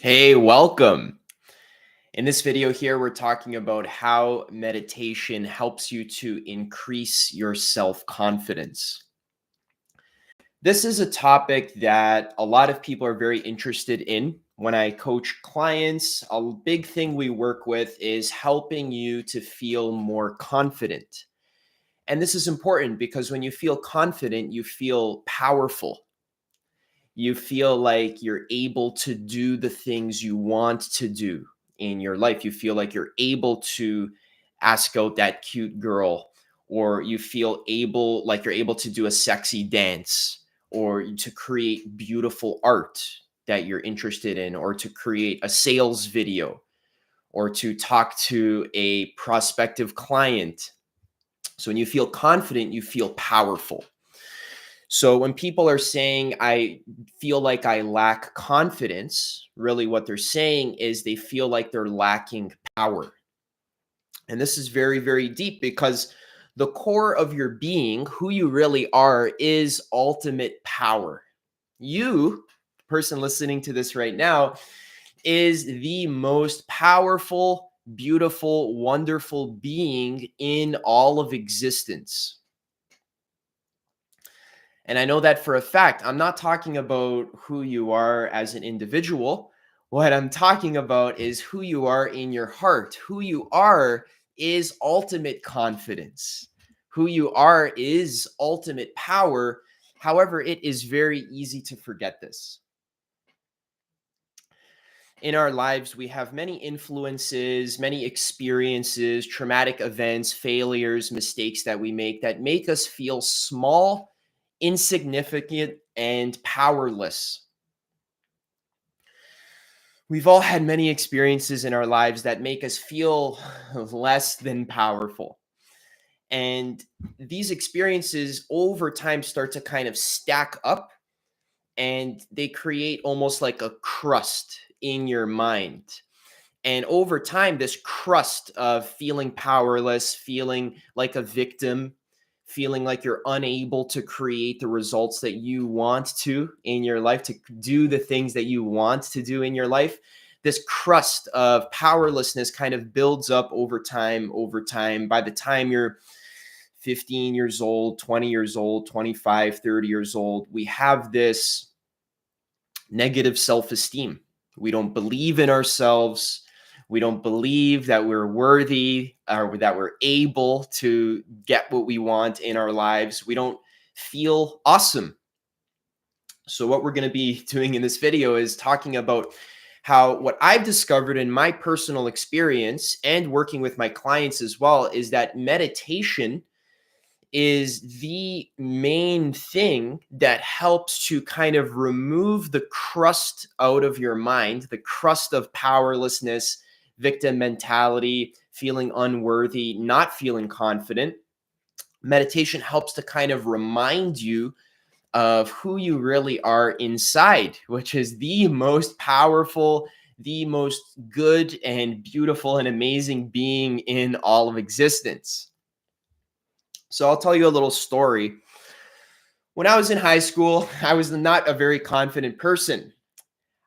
Hey, welcome. In this video here, we're talking about how meditation helps you to increase your self-confidence. This is a topic that a lot of people are very interested in. When I coach clients, a big thing we work with is helping you to feel more confident. And this is important because when you feel confident, you feel powerful. You feel like you're able to do the things you want to do in your life. You feel like you're able to ask out that cute girl, or you feel able like you're able to do a sexy dance, or to create beautiful art that you're interested in, or to create a sales video, or to talk to a prospective client. So when you feel confident, you feel powerful. So when people are saying, I feel like I lack confidence, really what they're saying is they feel like they're lacking power. And this is very, very deep because the core of your being, who you really are, is ultimate power. You, person listening to this right now, is the most powerful, beautiful, wonderful being in all of existence. And I know that for a fact. I'm not talking about who you are as an individual. What I'm talking about is who you are in your heart. Who you are is ultimate confidence. Who you are is ultimate power. However, it is very easy to forget this. In our lives, we have many influences, many experiences, traumatic events, failures, mistakes that we make us feel small, insignificant, and powerless. We've all had many experiences in our lives that make us feel less than powerful. And these experiences over time start to kind of stack up, and they create almost like a crust in your mind. And over time, this crust of feeling powerless, feeling like a victim, feeling like you're unable to create the results that you want to in your life, to do the things that you want to do in your life, this crust of powerlessness kind of builds up over time, over time. By the time you're 15 years old, 20 years old, 25, 30 years old, we have this negative self esteem. We don't believe in ourselves. We don't believe that we're worthy or that we're able to get what we want in our lives. We don't feel awesome. So, what we're going to be doing in this video is talking about how what I've discovered in my personal experience and working with my clients as well is that meditation is the main thing that helps to kind of remove the crust out of your mind, the crust of powerlessness, victim mentality, feeling unworthy, not feeling confident. Meditation helps to kind of remind you of who you really are inside, which is the most powerful, the most good and beautiful and amazing being in all of existence. So I'll tell you a little story. When I was in high school, I was not a very confident person.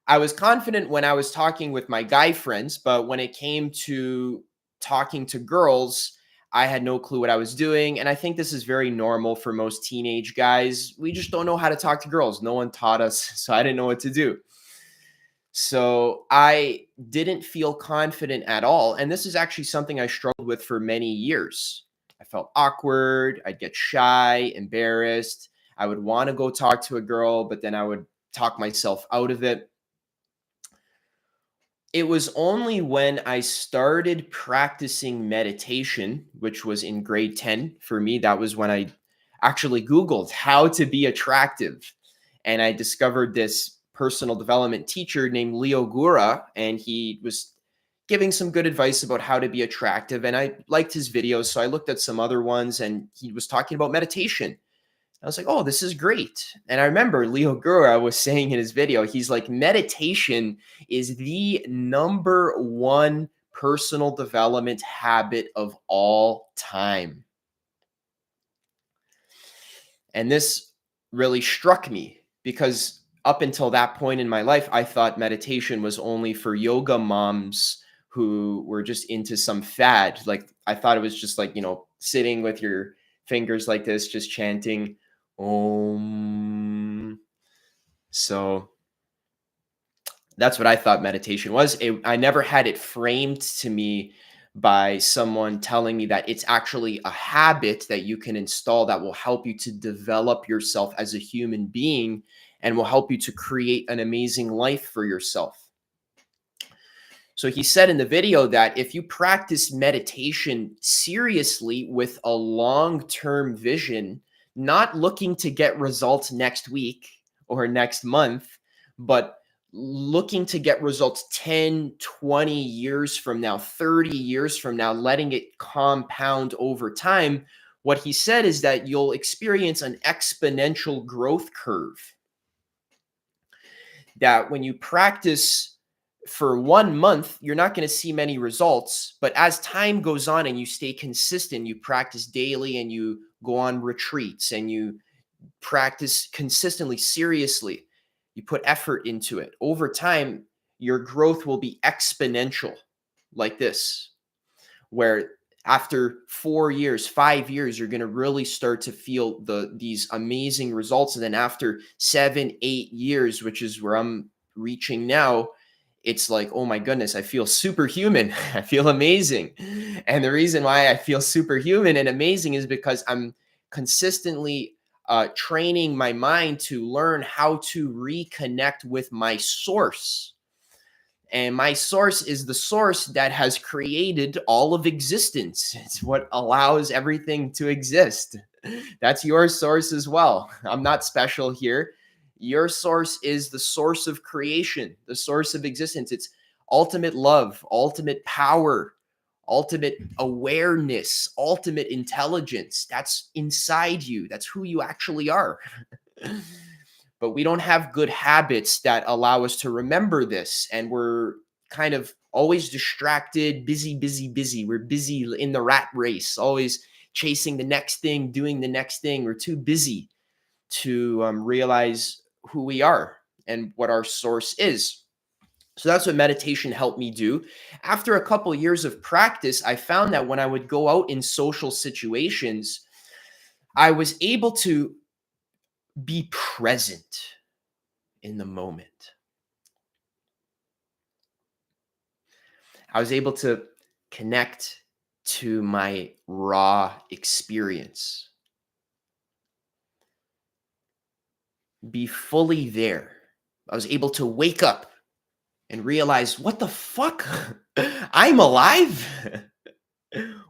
I was confident when I was talking with my guy friends, but when it came to talking to girls, I had no clue what I was doing. And I think this is very normal for most teenage guys. We just don't know how to talk to girls. No one taught us, so I didn't know what to do. So I didn't feel confident at all. And this is actually something I struggled with for many years. I felt awkward. I'd get shy, embarrassed. I would want to go talk to a girl, but then I would talk myself out of it. It was only when I started practicing meditation, which was in grade 10 for me, that was when I actually Googled how to be attractive. And I discovered this personal development teacher named Leo Gura, and he was giving some good advice about how to be attractive. And I liked his videos. So I looked at some other ones, and he was talking about meditation. I was like, oh, this is great. And I remember Leo Gura was saying in his video, he's like, meditation is the number one personal development habit of all time. And this really struck me because up until that point in my life, I thought meditation was only for yoga moms who were just into some fad. Like I thought it was just like, sitting with your fingers like this, just chanting Om. So that's what I thought meditation was. I never had it framed to me by someone telling me that it's actually a habit that you can install that will help you to develop yourself as a human being and will help you to create an amazing life for yourself. So he said in the video that if you practice meditation seriously with a long-term vision, not looking to get results next week or next month, but looking to get results 10, 20 years from now, 30 years from now, letting it compound over time, what he said is that you'll experience an exponential growth curve. That when you practice for 1 month, you're not going to see many results. But as time goes on and you stay consistent, you practice daily and you go on retreats and you practice consistently, seriously, you put effort into it. Over time, your growth will be exponential like this, where after 4 years, 5 years, you're going to really start to feel these amazing results. And then after 7, 8 years, which is where I'm reaching now, it's like, oh my goodness, I feel superhuman. I feel amazing. And the reason why I feel superhuman and amazing is because I'm consistently training my mind to learn how to reconnect with my source. And my source is the source that has created all of existence. It's what allows everything to exist. That's your source as well. I'm not special here. Your source is the source of creation, the source of existence. It's ultimate love, ultimate power, ultimate awareness, ultimate intelligence. That's inside you. That's who you actually are. But we don't have good habits that allow us to remember this. And we're kind of always distracted, busy, busy, busy. We're busy in the rat race, always chasing the next thing, doing the next thing. We're too busy to realize who we are and what our source is. So that's what meditation helped me do. After a couple years of practice, I found that when I would go out in social situations, I was able to be present in the moment. I was able to connect to my raw experience, be fully there. I was able to wake up and realize, what the fuck? I'm alive?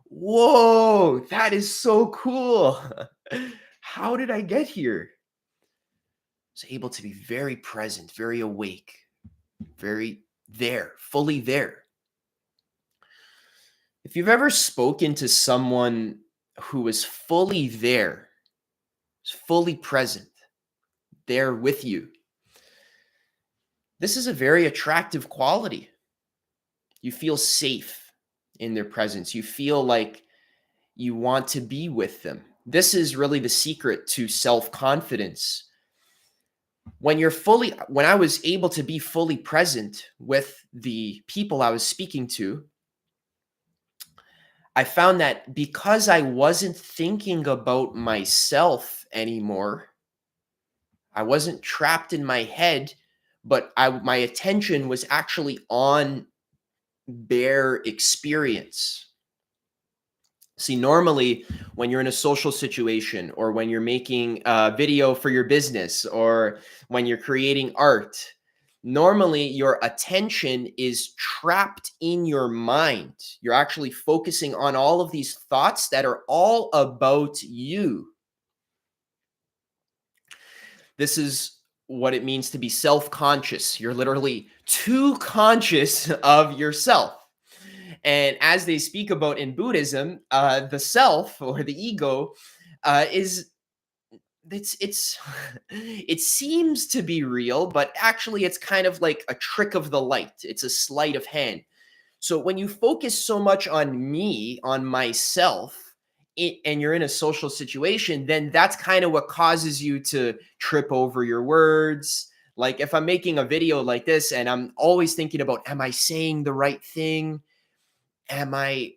Whoa, that is so cool. How did I get here? I was able to be very present, very awake, very there, fully there. If you've ever spoken to someone who is fully there, is fully present, there with you, this is a very attractive quality. You feel safe in their presence. You feel like you want to be with them. This is really the secret to self-confidence. When I was able to be fully present with the people I was speaking to, I found that because I wasn't thinking about myself anymore, I wasn't trapped in my head, but my attention was actually on their experience. See, normally when you're in a social situation or when you're making a video for your business or when you're creating art, normally your attention is trapped in your mind. You're actually focusing on all of these thoughts that are all about you. This is what it means to be self-conscious. You're literally too conscious of yourself. And as they speak about in Buddhism, the self or the ego is it's it seems to be real, but actually it's kind of like a trick of the light. It's a sleight of hand. So when you focus so much on me, on myself, and you're in a social situation, then that's kind of what causes you to trip over your words, Like if I'm making a video like this and I'm always thinking about, am I saying the right thing? Am I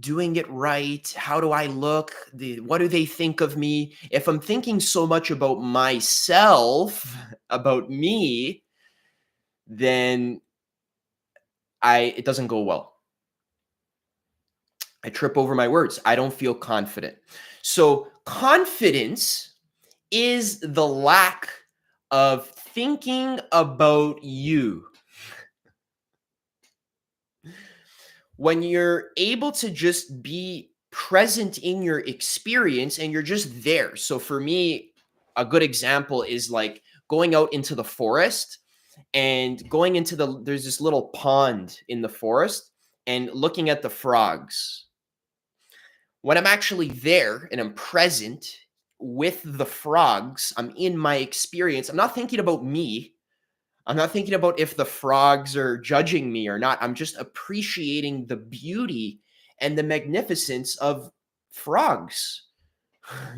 doing it right? How do I look? What do they think of me? If I'm thinking so much about myself, about me, then it doesn't go well. I trip over my words. I don't feel confident. So confidence is the lack of thinking about you. When you're able to just be present in your experience and you're just there. So for me, a good example is like going out into the forest and going into there's this little pond in the forest and looking at the frogs. When I'm actually there and I'm present with the frogs, I'm in my experience. I'm not thinking about me. I'm not thinking about if the frogs are judging me or not. I'm just appreciating the beauty and the magnificence of frogs.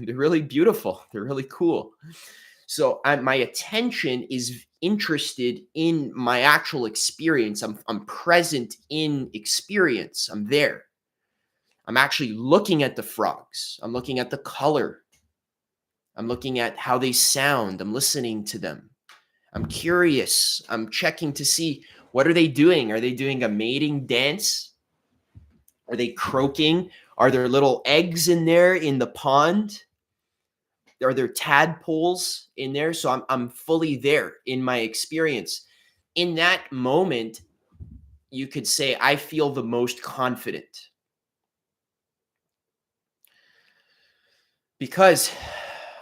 They're really beautiful. They're really cool. So my attention is interested in my actual experience. I'm present in experience. I'm there. I'm actually looking at the frogs. I'm looking at the color. I'm looking at how they sound. I'm listening to them. I'm curious. I'm checking to see, what are they doing? Are they doing a mating dance? Are they croaking? Are there little eggs in there in the pond? Are there tadpoles in there? So I'm fully there in my experience. In that moment, you could say I feel the most confident because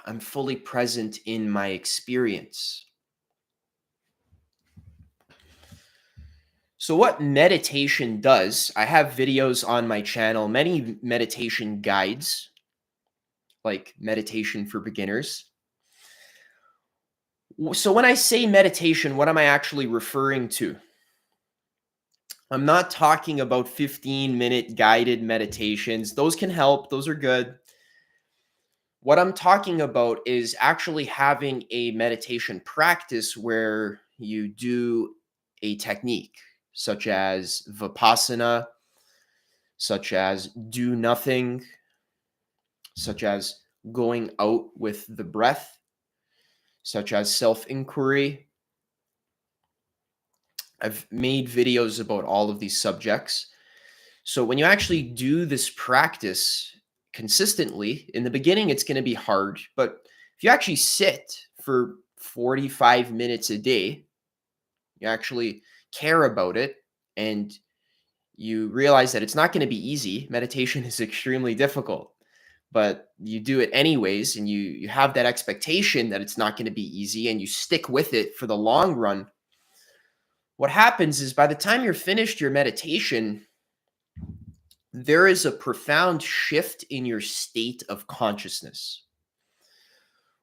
I'm fully present in my experience. So, what meditation does, I have videos on my channel, many meditation guides, like meditation for beginners. So, when I say meditation, what am I actually referring to? I'm not talking about 15-minute guided meditations. Those can help, those are good. What I'm talking about is actually having a meditation practice where you do a technique such as Vipassana, such as do nothing, such as going out with the breath, such as self inquiry. I've made videos about all of these subjects. So when you actually do this practice consistently, in the beginning, it's going to be hard. But if you actually sit for 45 minutes a day, you actually care about it, and you realize that it's not going to be easy. Meditation is extremely difficult, but you do it anyways, and you have that expectation that it's not going to be easy, and you stick with it for the long run. What happens is by the time you're finished your meditation, there is a profound shift in your state of consciousness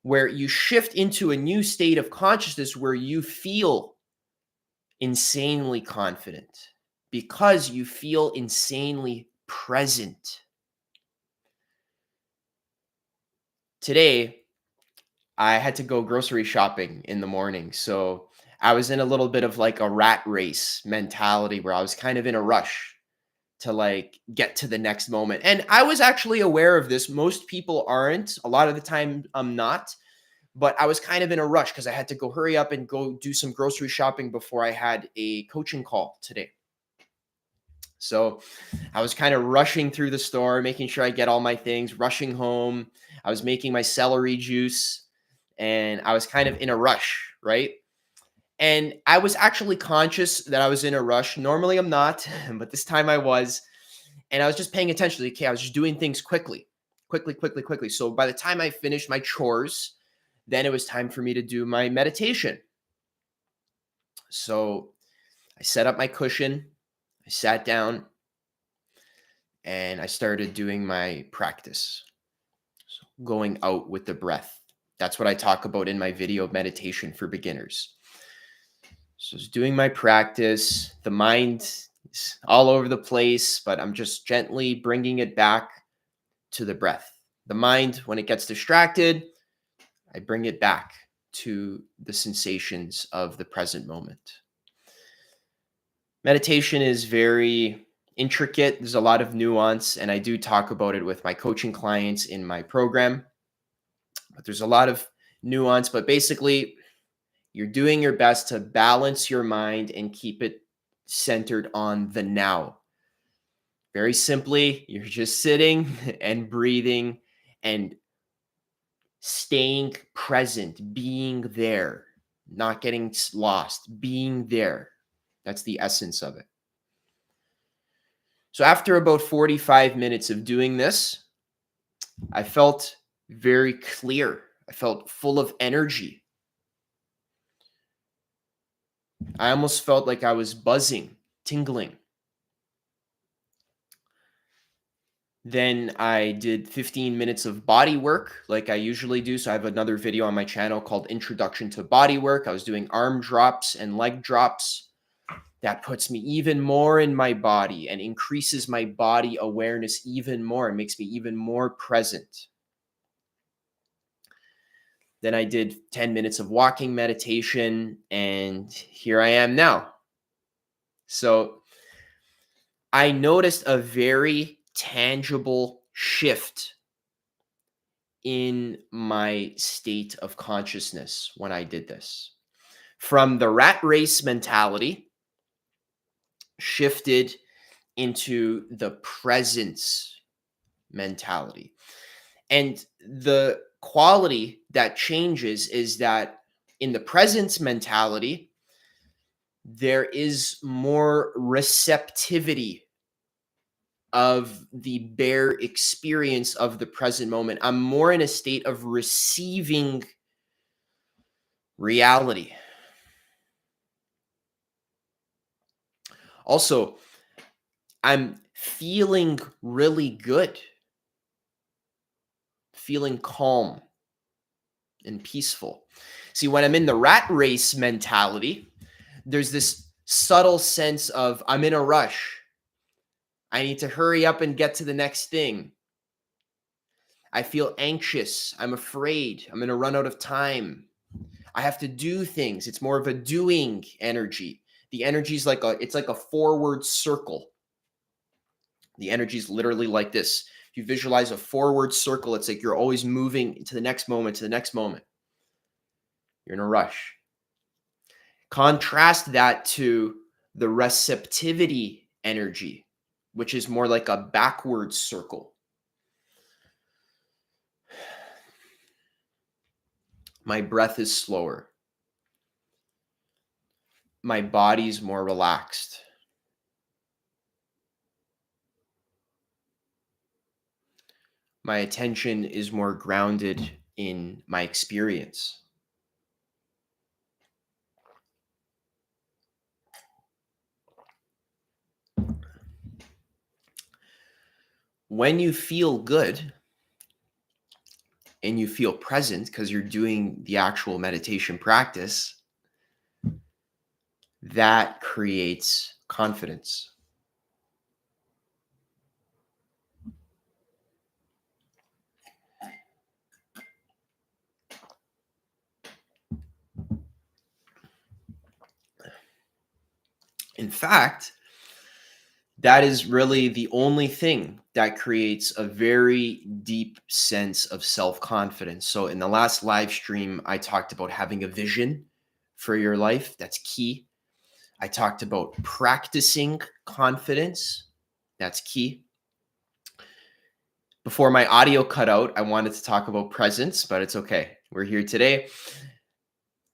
where you shift into a new state of consciousness where you feel insanely confident because you feel insanely present. Today, I had to go grocery shopping in the morning. So I was in a little bit of like a rat race mentality where I was kind of in a rush to like get to the next moment. And I was actually aware of this. Most people aren't. A lot of the time I'm not. But I was kind of in a rush because I had to go hurry up and go do some grocery shopping before I had a coaching call today. So I was kind of rushing through the store, making sure I get all my things, rushing home. I was making my celery juice and I was kind of in a rush, right? And I was actually conscious that I was in a rush. Normally I'm not, but this time I was. And I was just paying attention. Okay, I was just doing things quickly, quickly, quickly, quickly. So by the time I finished my chores, then it was time for me to do my meditation. So I set up my cushion, I sat down, and I started doing my practice. So going out with the breath. That's what I talk about in my video, Meditation for Beginners. So I was doing my practice. The mind is all over the place, but I'm just gently bringing it back to the breath. The mind, when it gets distracted, I bring it back to the sensations of the present moment. Meditation is very intricate. There's a lot of nuance, and I do talk about it with my coaching clients in my program. But there's a lot of nuance, but basically, you're doing your best to balance your mind and keep it centered on the now. Very simply, you're just sitting and breathing and staying present, being there, not getting lost, being there. That's the essence of it. So after about 45 minutes of doing this, I felt very clear. I felt full of energy. I almost felt like I was buzzing, tingling. Then I did 15 minutes of body work like I usually do. So I have another video on my channel called Introduction to Body Work. I was doing arm drops and leg drops. That puts me even more in my body and increases my body awareness even more and makes me even more present. Then I did 10 minutes of walking meditation, and here I am now. So I noticed a very tangible shift in my state of consciousness when I did this. From the rat race mentality, shifted into the presence mentality. And the quality that changes is that in the presence mentality, there is more receptivity of the bare experience of the present moment. I'm more in a state of receiving reality. Also, I'm feeling really good, feeling calm and peaceful. See, when I'm in the rat race mentality, there's this subtle sense of I'm in a rush. I need to hurry up and get to the next thing. I feel anxious. I'm afraid. I'm going to run out of time. I have to do things. It's more of a doing energy. The energy is it's like a forward circle. The energy is literally like this. If you visualize a forward circle, it's like you're always moving to the next moment, to the next moment. You're in a rush. Contrast that to the receptivity energy, which is more like a backward circle. My breath is slower. My body's more relaxed. My attention is more grounded in my experience. When you feel good and you feel present because you're doing the actual meditation practice, that creates confidence. In fact, that is really the only thing that creates a very deep sense of self-confidence. So in the last live stream, I talked about having a vision for your life. That's key. I talked about practicing confidence. That's key. Before my audio cut out, I wanted to talk about presence, but it's okay. We're here today.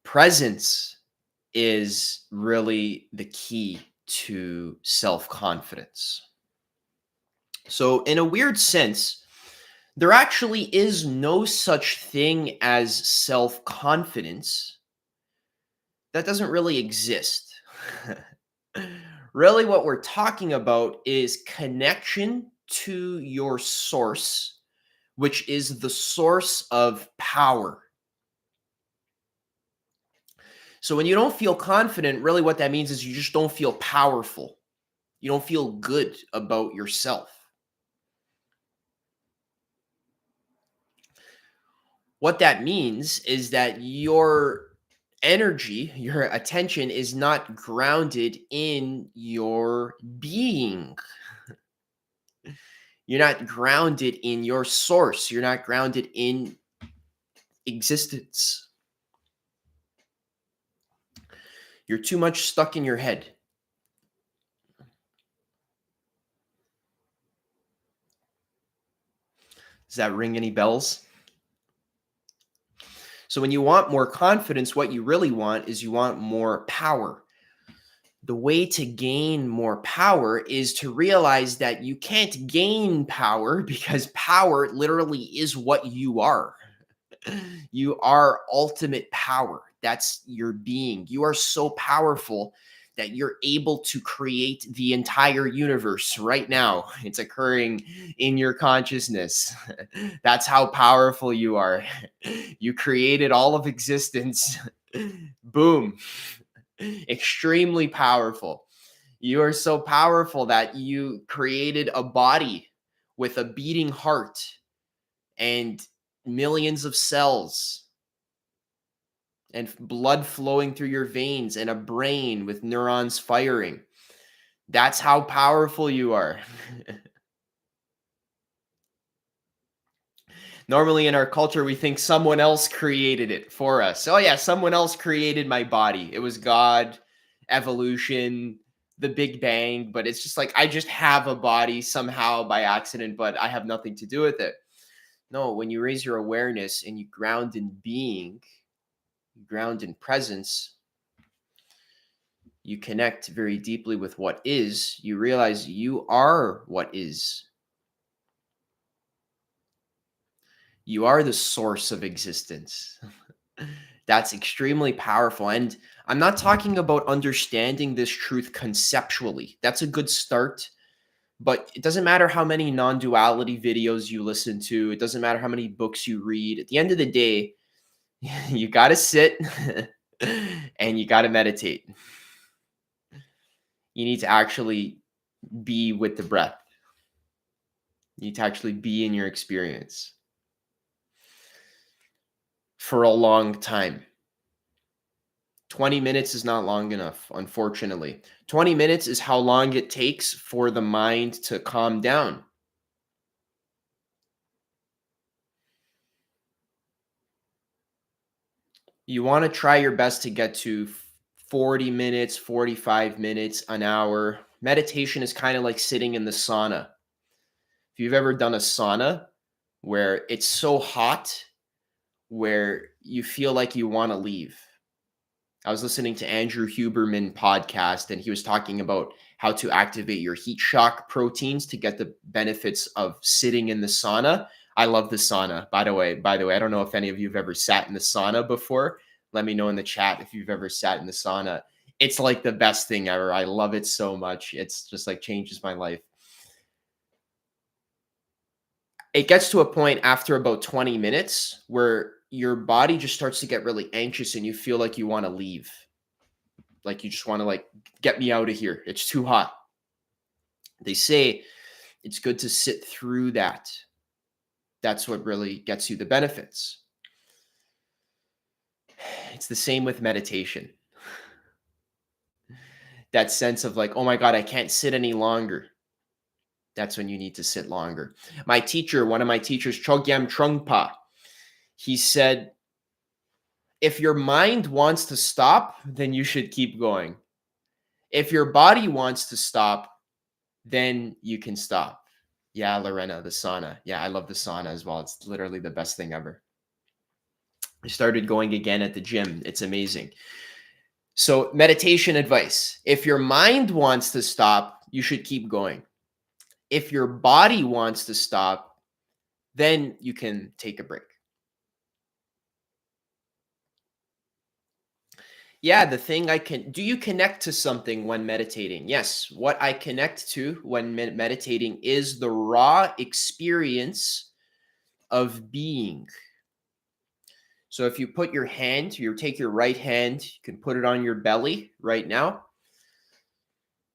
Presence is really the key to self-confidence. So in a weird sense, there actually is no such thing as self-confidence. That doesn't really exist. Really, what we're talking about is connection to your source, which is the source of power. So when you don't feel confident, really what that means is you just don't feel powerful. You don't feel good about yourself. What that means is that your energy, your attention is not grounded in your being. You're not grounded in your source. You're not grounded in existence. You're too much stuck in your head. Does that ring any bells? So when you want more confidence, what you really want is you want more power. The way to gain more power is to realize that you can't gain power because power literally is what you are. You are ultimate power. That's your being. You are so powerful that you're able to create the entire universe right now. It's occurring in your consciousness. That's how powerful you are. You created all of existence. Boom. Extremely powerful. You are so powerful that you created a body with a beating heart and millions of cells and blood flowing through your veins and a brain with neurons firing. That's how powerful you are. Normally in our culture, we think someone else created it for us. Oh, yeah, someone else created my body. It was God, evolution, the Big Bang. But it's just like, I just have a body somehow by accident, but I have nothing to do with it. No, when you raise your awareness and you ground in being, you ground in presence, you connect very deeply with what is, you realize you are what is. You are the source of existence. That's extremely powerful. And I'm not talking about understanding this truth conceptually. That's a good start. But it doesn't matter how many non duality videos you listen to, it doesn't matter how many books you read. At the end of the day, you got to sit and you got to meditate. You need to actually be with the breath, you need to actually be in your experience for a long time. 20 minutes is not long enough, unfortunately. 20 minutes is how long it takes for the mind to calm down. You want to try your best to get to 40 minutes, 45 minutes, an hour. Meditation is kind of like sitting in the sauna. If you've ever done a sauna where it's so hot where you feel like you want to leave. I was listening to Andrew Huberman podcast and he was talking about how to activate your heat shock proteins to get the benefits of sitting in the sauna. I love the sauna. By the way, I don't know if any of you have ever sat in the sauna before. Let me know in the chat if you've ever sat in the sauna. It's like the best thing ever. I love it so much. It's just like changes my life. It gets to a point after about 20 minutes where your body just starts to get really anxious and you feel like you want to leave. Like you just want to like get me out of here. It's too hot. They say it's good to sit through that. That's what really gets you the benefits. It's the same with meditation. That sense of like, oh my God, I can't sit any longer. That's when you need to sit longer. My teacher, one of my teachers, Chogyam Trungpa, he said, if your mind wants to stop, then you should keep going. If your body wants to stop, then you can stop. Yeah, Lorena, the sauna. Yeah, I love the sauna as well. It's literally the best thing ever. I started going again at the gym. It's amazing. So, meditation advice. If your mind wants to stop, you should keep going. If your body wants to stop, then you can take a break. Yeah, the thing do you connect to something when meditating? Yes, what I connect to when meditating is the raw experience of being. So if you put your hand, you take your right hand, you can put it on your belly right now.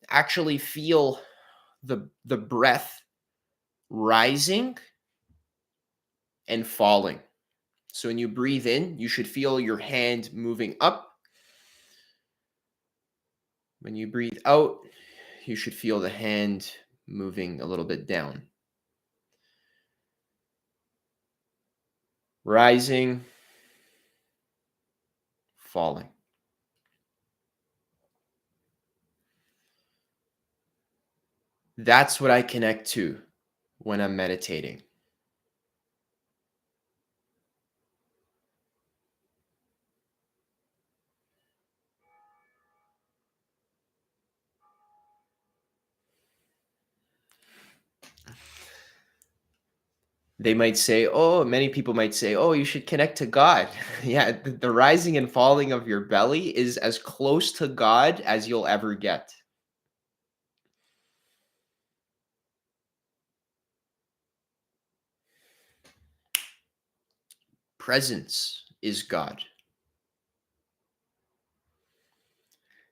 Actually feel the breath rising and falling. So when you breathe in, you should feel your hand moving up. When you breathe out, you should feel the hand moving a little bit down. Rising, falling. That's what I connect to when I'm meditating. They might say, oh, many people might say, oh, you should connect to God. Yeah, the rising and falling of your belly is as close to God as you'll ever get. Presence is God.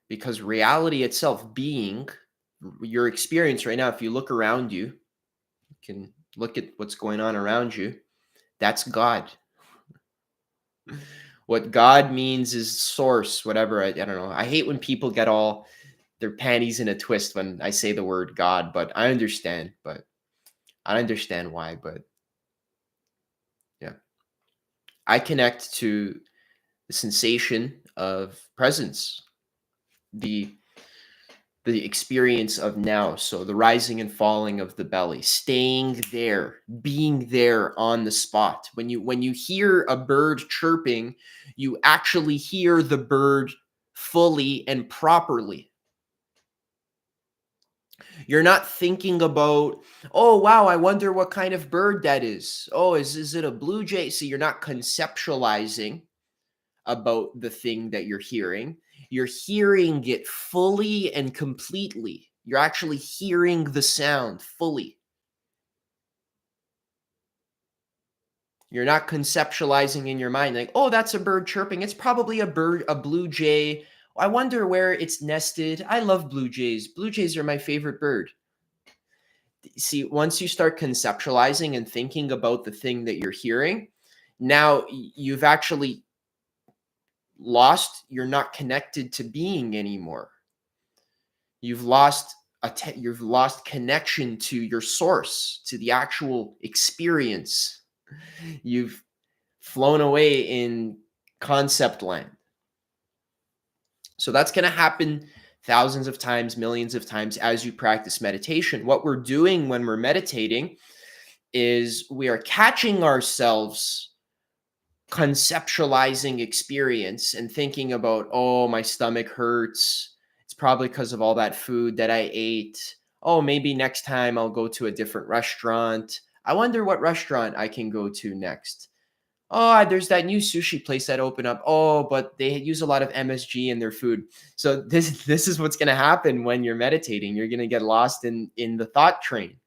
Because reality itself, being your experience right now, if you look around you, you can look at what's going on around you. That's God. What God means is source, whatever. I don't know. I hate when people get all their panties in a twist when I say the word God, but I understand. But I understand why. But yeah, I connect to the sensation of presence, the the experience of now. So the rising and falling of the belly, staying there, being there on the spot. When you hear a bird chirping, you actually hear the bird fully and properly. You're not thinking about, oh wow, I wonder what kind of bird that is. Oh, is it a blue jay? See, you're not conceptualizing about the thing that you're hearing. You're hearing it fully and completely. You're actually hearing the sound fully. You're not conceptualizing in your mind like, oh, that's a bird chirping. It's probably a bird, a blue jay. I wonder where it's nested. I love blue jays. Blue jays are my favorite bird. See, once you start conceptualizing and thinking about the thing that you're hearing, now you've actually lost, you're not connected to being anymore. You've lost connection to your source, to the actual experience. You've flown away in concept land. So that's going to happen thousands of times, millions of times as you practice meditation. What we're doing when we're meditating is we are catching ourselves conceptualizing experience and thinking about, oh, my stomach hurts. It's probably because of all that food that I ate. Oh, maybe next time I'll go to a different restaurant. I wonder what restaurant I can go to next. Oh, there's that new sushi place that opened up. Oh, but they use a lot of MSG in their food. So this is what's going to happen when you're meditating. You're going to get lost in the thought train.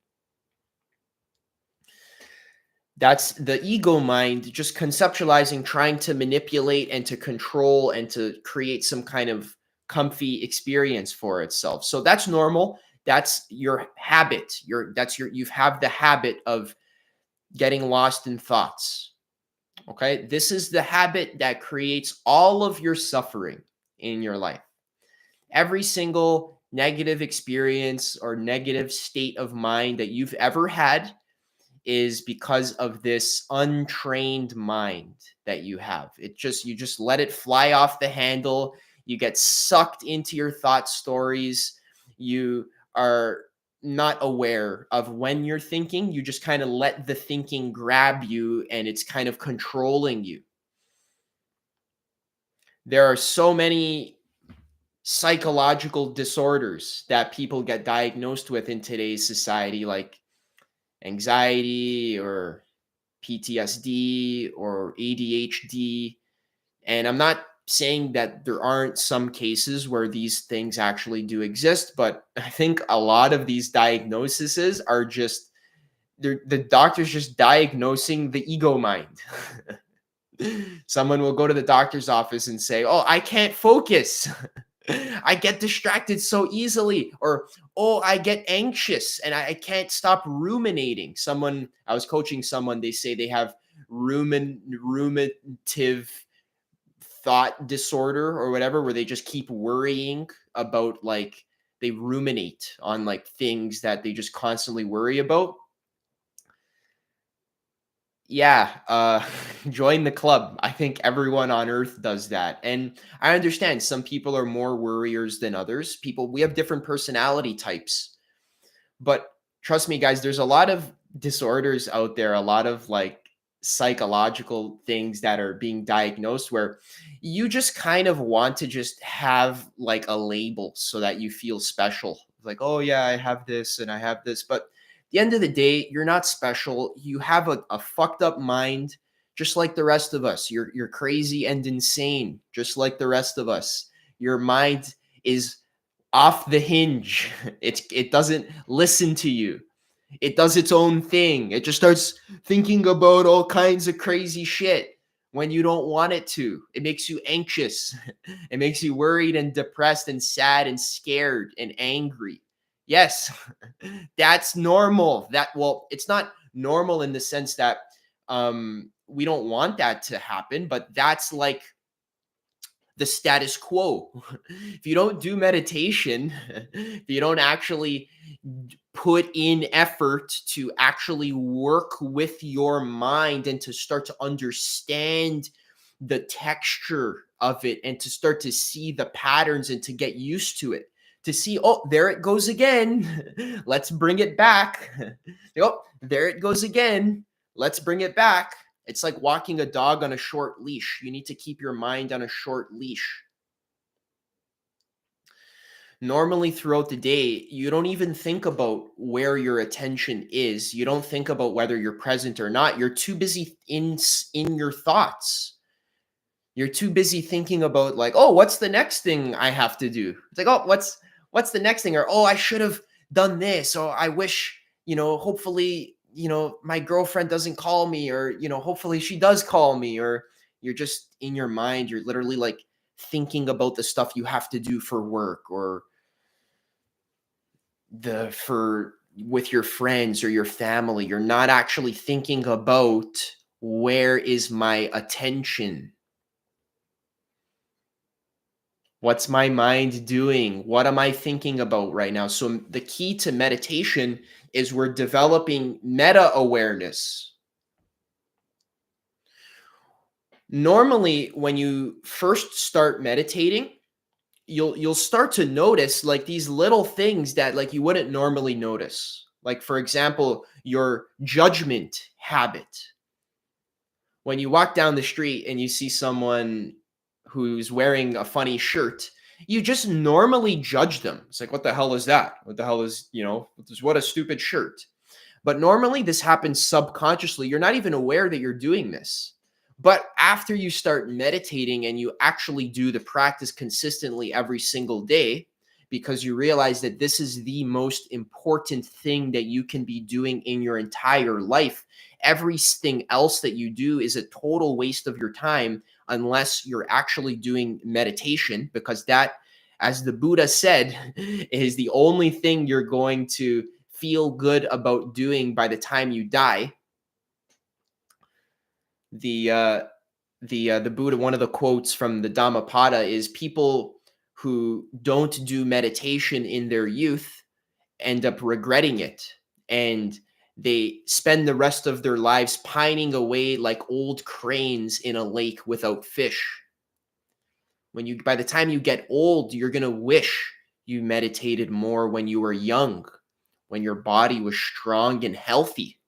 That's the ego mind just conceptualizing, trying to manipulate and to control and to create some kind of comfy experience for itself. So that's normal. That's your habit. You have the habit of getting lost in thoughts. Okay? This is the habit that creates all of your suffering in your life. Every single negative experience or negative state of mind that you've ever had is because of this untrained mind that you have. You just let it fly off the handle. You get sucked into your thought stories. You are not aware of when you're thinking. You just kind of let the thinking grab you and it's kind of controlling you. There are so many psychological disorders that people get diagnosed with in today's society, like anxiety or PTSD or ADHD. And I'm not saying that there aren't some cases where these things actually do exist, but I think a lot of these diagnoses are just the doctor's just diagnosing the ego mind. Someone will go to the doctor's office and say, "Oh, I can't focus. I get distracted so easily," or "Oh, I get anxious and I can't stop ruminating." I was coaching someone, they say they have ruminative thought disorder or whatever, where they just keep worrying about, like, they ruminate on like things that they just constantly worry about. Yeah, join the club. I think everyone on earth does that. And I understand some people are more worriers than others. People, we have different personality types. But trust me, guys, there's a lot of disorders out there, a lot of like psychological things that are being diagnosed where you just kind of want to just have like a label so that you feel special. Like, oh, yeah, I have this and I have this. But at the end of the day, you're not special. You have a fucked up mind, just like the rest of us. You're crazy and insane, just like the rest of us. Your mind is off the hinge. It doesn't listen to you. It does its own thing. It just starts thinking about all kinds of crazy shit when you don't want it to. It makes you anxious. It makes you worried and depressed and sad and scared and angry. Yes, that's normal. That, well, it's not normal in the sense that we don't want that to happen, but that's like the status quo. If you don't do meditation, if you don't actually put in effort to actually work with your mind and to start to understand the texture of it and to start to see the patterns and to get used to it, to see, oh, there it goes again. Let's bring it back. Oh, there it goes again. Let's bring it back. It's like walking a dog on a short leash. You need to keep your mind on a short leash. Normally throughout the day, you don't even think about where your attention is. You don't think about whether you're present or not. You're too busy in your thoughts. You're too busy thinking about, like, oh, what's the next thing I have to do? It's like, oh, what's the next thing? Or, oh, I should have done this. Or I wish, hopefully, my girlfriend doesn't call me, or, hopefully she does call me. Or you're just in your mind, you're literally like thinking about the stuff you have to do for work, or for with your friends or your family. You're not actually thinking about, where is my attention? What's my mind doing? What am I thinking about right now? So the key to meditation is we're developing meta awareness. Normally, when you first start meditating, you'll start to notice like these little things that like you wouldn't normally notice. Like, for example, your judgment habit. When you walk down the street and you see someone who's wearing a funny shirt, you just normally judge them. It's like, what the hell is that? What the hell is, what a stupid shirt. But normally this happens subconsciously. You're not even aware that you're doing this. But after you start meditating and you actually do the practice consistently every single day, because you realize that this is the most important thing that you can be doing in your entire life. Everything else that you do is a total waste of your time unless you're actually doing meditation, because that, as the Buddha said, is the only thing you're going to feel good about doing by the time you die. The Buddha, one of the quotes from the Dhammapada is, people who don't do meditation in their youth end up regretting it, and they spend the rest of their lives pining away like old cranes in a lake without fish. By the time you get old, you're going to wish you meditated more when you were young, when your body was strong and healthy,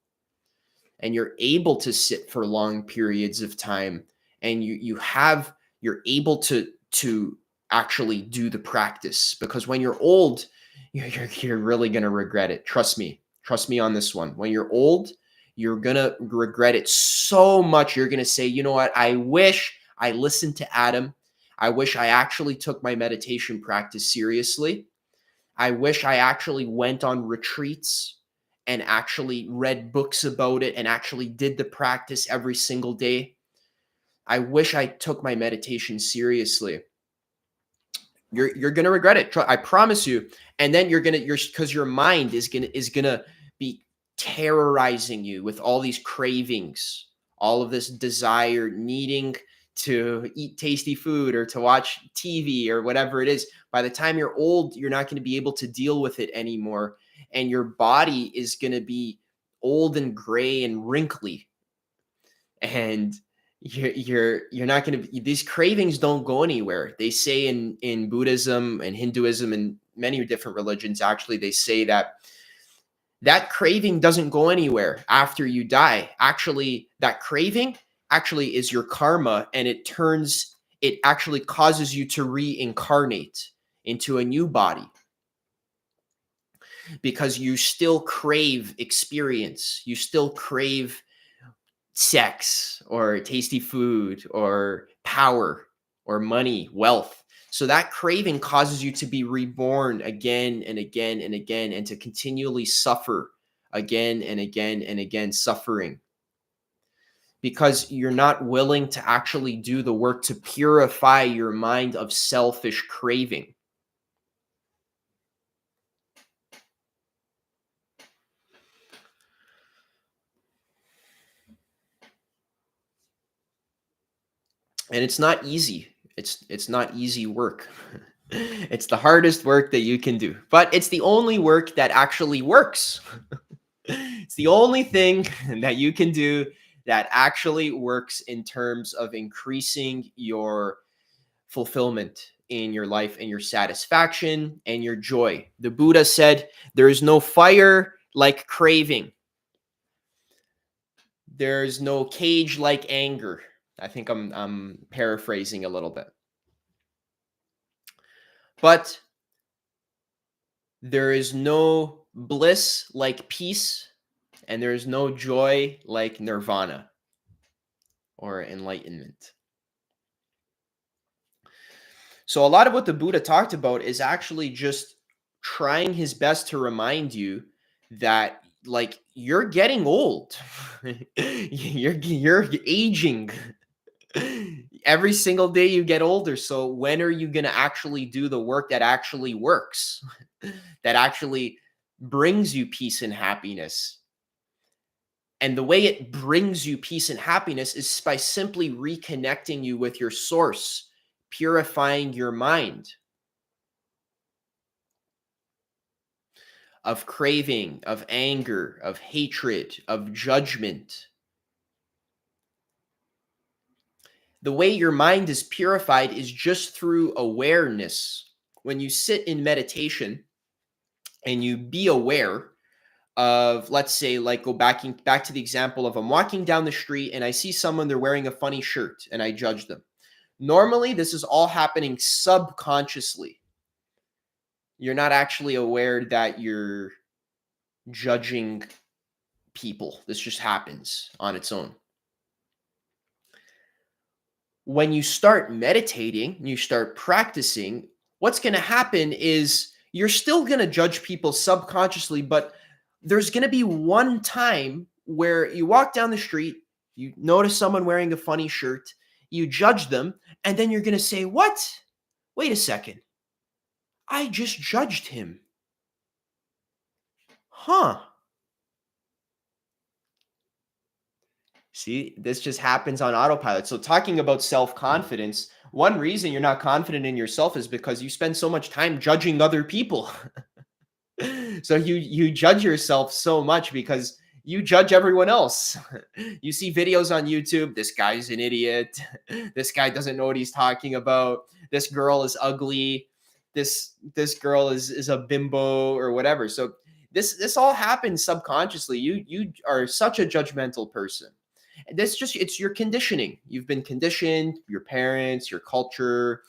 and you're able to sit for long periods of time, and you're able to actually do the practice. Because when you're old, you're really going to regret it. Trust me on this one. When you're old, you're going to regret it so much. You're going to say, you know what, I wish I listened to Adam. I wish I actually took my meditation practice seriously. I wish I actually went on retreats and actually read books about it and actually did the practice every single day. I wish I took my meditation seriously. You're gonna regret it. I promise you. And then you're because your mind is gonna be terrorizing you with all these cravings, all of this desire, needing to eat tasty food or to watch TV or whatever it is. By the time you're old, you're not going to be able to deal with it anymore. And your body is going to be old and gray and wrinkly. And you're not going to, these cravings don't go anywhere. They say in Buddhism and Hinduism and many different religions, actually, they say that craving doesn't go anywhere after you die. Actually, that craving actually is your karma, and it actually causes you to reincarnate into a new body, because you still crave experience. You still crave sex or tasty food or power or money, wealth. So that craving causes you to be reborn again and again and again, and to continually suffer again and again and again, suffering, because you're not willing to actually do the work to purify your mind of selfish craving. And it's not easy. It's not easy work. It's the hardest work that you can do, but it's the only work that actually works. It's the only thing that you can do that actually works in terms of increasing your fulfillment in your life and your satisfaction and your joy. The Buddha said, there is no fire like craving. There's no cage like anger. I think I'm paraphrasing a little bit. But there is no bliss like peace, and there is no joy like nirvana or enlightenment. So a lot of what the Buddha talked about is actually just trying his best to remind you that, like, you're getting old. you're aging. Every single day you get older. So when are you going to actually do the work that actually works? That actually brings you peace and happiness? And the way it brings you peace and happiness is by simply reconnecting you with your source, purifying your mind of craving, of anger, of hatred, of judgment. The way your mind is purified is just through awareness. When you sit in meditation and you be aware of, let's say, like, go back to the example of, I'm walking down the street and I see someone, they're wearing a funny shirt, and I judge them. Normally, this is all happening subconsciously. You're not actually aware that you're judging people. This just happens on its own. When you start meditating, you start practicing, what's going to happen is you're still going to judge people subconsciously, but there's going to be one time where you walk down the street, you notice someone wearing a funny shirt, you judge them, and then you're going to say, what? Wait a second. I just judged him. Huh. See, this just happens on autopilot. So talking about self-confidence, one reason you're not confident in yourself is because you spend so much time judging other people. So you judge yourself so much because you judge everyone else. You see videos on YouTube, this guy's an idiot. This guy doesn't know what he's talking about. This girl is ugly. This girl is a bimbo or whatever. So this all happens subconsciously. You are such a judgmental person. It's your conditioning. You've been conditioned, your parents, your culture,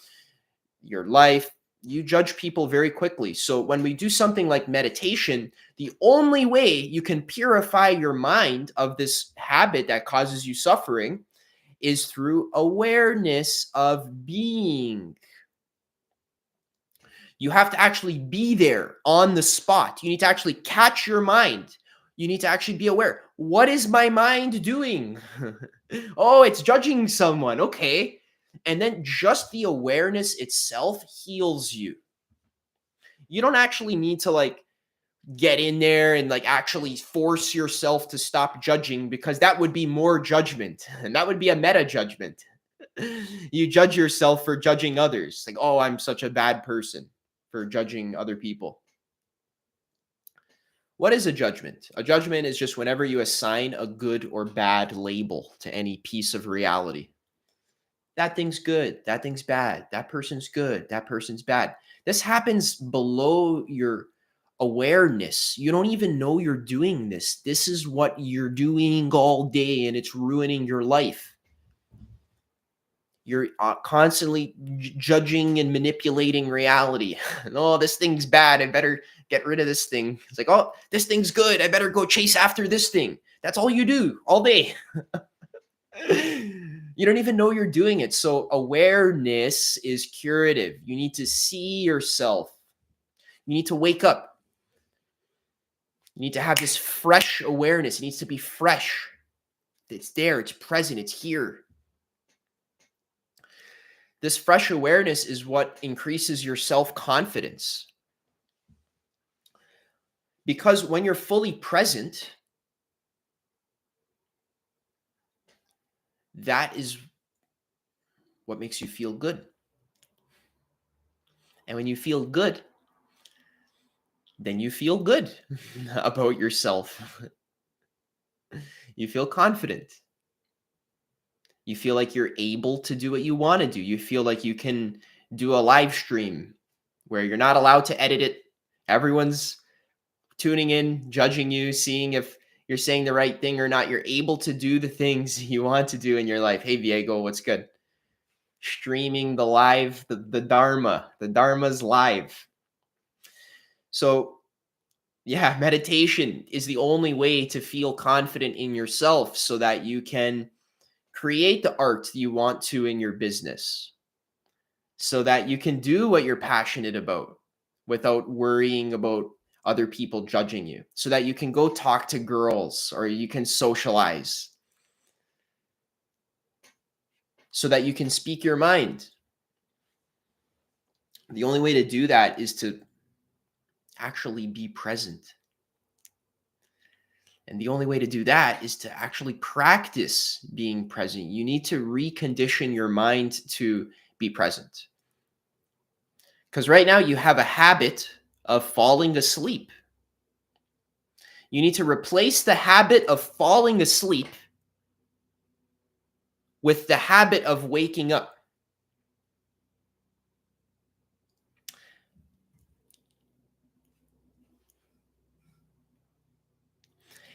your life. You judge people very quickly. So when we do something like meditation, the only way you can purify your mind of this habit that causes you suffering is through awareness of being. You have to actually be there on the spot. You need to actually catch your mind. You need to actually be aware. What is my mind doing? Oh, it's judging someone. Okay. And then just the awareness itself heals you. You don't actually need to, like, get in there and like actually force yourself to stop judging, because that would be more judgment and that would be a meta judgment. You judge yourself for judging others. Like, oh, I'm such a bad person for judging other people. What is a judgment? A judgment is just whenever you assign a good or bad label to any piece of reality. That thing's good, that thing's bad, that person's good, that person's bad. This happens below your awareness. You don't even know you're doing this. This is what you're doing all day and it's ruining your life. You're constantly judging and manipulating reality. Oh, this thing's bad. I better get rid of this thing. It's like, oh, this thing's good. I better go chase after this thing. That's all you do all day. You don't even know you're doing it. So awareness is curative. You need to see yourself. You need to wake up. You need to have this fresh awareness. It needs to be fresh. It's there. It's present. It's here. This fresh awareness is what increases your self-confidence. Because when you're fully present, that is what makes you feel good. And when you feel good, then you feel good about yourself. You feel confident. You feel like you're able to do what you want to do. You feel like you can do a live stream where you're not allowed to edit it. Everyone's tuning in, judging you, seeing if you're saying the right thing or not. You're able to do the things you want to do in your life. Hey, Diego, what's good? Streaming the live, the Dharma. The Dharma's live. So, yeah, meditation is the only way to feel confident in yourself so that you can create the art you want to in your business, so that you can do what you're passionate about without worrying about other people judging you, so that you can go talk to girls or you can socialize, so that you can speak your mind. The only way to do that is to actually be present. And the only way to do that is to actually practice being present. You need to recondition your mind to be present. Because right now you have a habit of falling asleep. You need to replace the habit of falling asleep with the habit of waking up.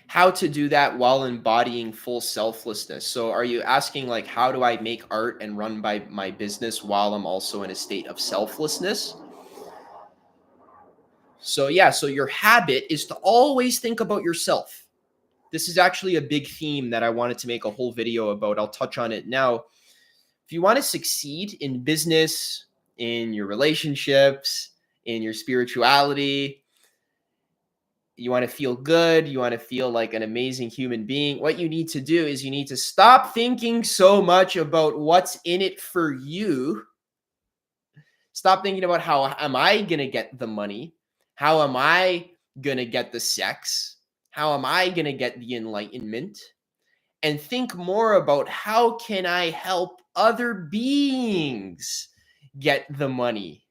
How to do that while embodying full selflessness. So are you asking like, how do I make art and run by my business while I'm also in a state of selflessness? So yeah, so your habit is to always think about yourself. This is actually a big theme that I wanted to make a whole video about. I'll touch on it now. If you want to succeed in business, in your relationships, in your spirituality, you want to feel good, you want to feel like an amazing human being, what you need to do is you need to stop thinking so much about what's in it for you. Stop thinking about how am I going to get the money? How am I going to get the sex? How am I going to get the enlightenment? And think more about how can I help other beings get the money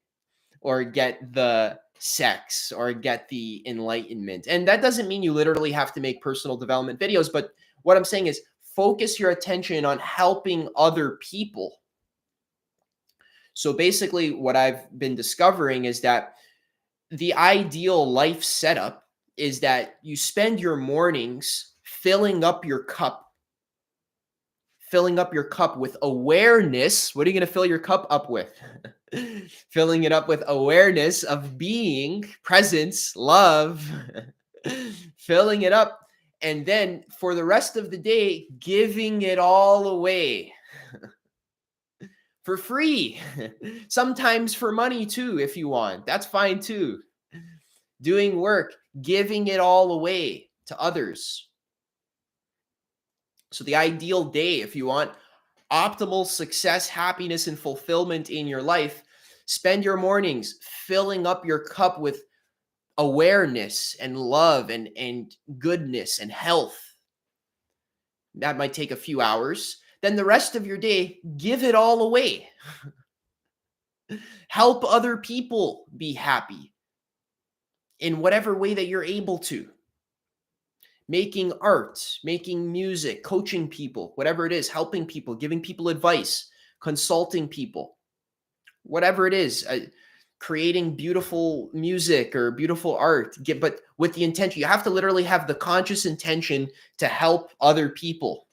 or get the sex or get the enlightenment. And that doesn't mean you literally have to make personal development videos, but what I'm saying is focus your attention on helping other people. So basically what I've been discovering is that the ideal life setup is that you spend your mornings filling up your cup with awareness. What are you going to fill your cup up with? Filling it up with awareness of being, presence, love, filling it up. And then for the rest of the day, giving it all away for free. Sometimes for money too, if you want. That's fine too. Doing work, giving it all away to others. So the ideal day, if you want optimal success, happiness, and fulfillment in your life, spend your mornings filling up your cup with awareness and love and goodness and health. That might take a few hours. Then the rest of your day, give it all away. Help other people be happy in whatever way that you're able to. Making art, making music, coaching people, whatever it is, helping people, giving people advice, consulting people, whatever it is, creating beautiful music or beautiful art, but with the intention, you have to literally have the conscious intention to help other people.